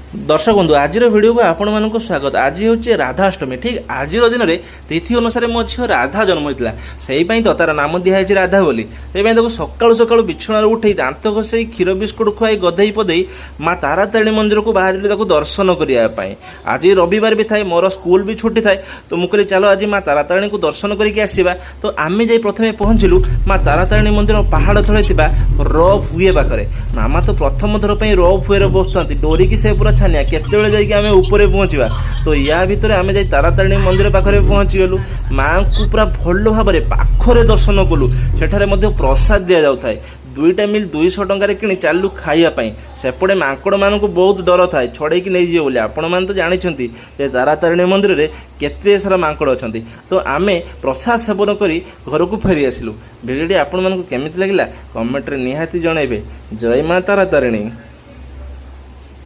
दर्शक बंधु आज भिडियो को आपण मानक स्वागत। आज हूँ राधाष्टमी। ठीक आज दिन में तिथि अनुसार मो झील राधा जन्म होता से तो तार नाम दिखाई राधा बोली। से सकालू सकालू बिछणार उठे दात घसई क्षीर बिस्कुट खुआई गधई पदई माँ तारातारिणी मंदिर को बाहर दर्शन करने। आज रविवार भी थाए मोर स्कूल भी छुट्टी थाए तो मुझे चलो आज माँ तारातारिणी को दर्शन करके आसवा। तो आम जा प्रथम पहुँचलु माँ तारातारिणी मंदिर पहाड़ तले रफ हुए पाखे। मामा तो प्रथम थर पर रफ हुए बसुँच डोरिकी से पूरा छानिया केतବେଳେ ଯାଇକି ଆମେ ଉପରେ ପହଞ୍ଚିବା। तो या भितर आम जा तारातारिणी मंदिर पाखे पहुँचीगलु। माँ को पूरा भल भाव पाखरे दर्शन कलु। सेठारे मध्य प्रसाद दि जाए 2टा मिल 200 टंकार कि चालू खाइबापी। सेपटे माकड़ मान को बहुत डर थाए छड़े कि नहीं बोली। आपण मैंने तो जानते तारातारिणी मंदिर में केते सारा माकड़ अच्छा। तो आम प्रसाद सेवन कर घर को फेरी आसलु। भिडियो आपण मानक केमिति लगिला कमेंट रे निहाती जनइबे। जय माँ तारातारिणी।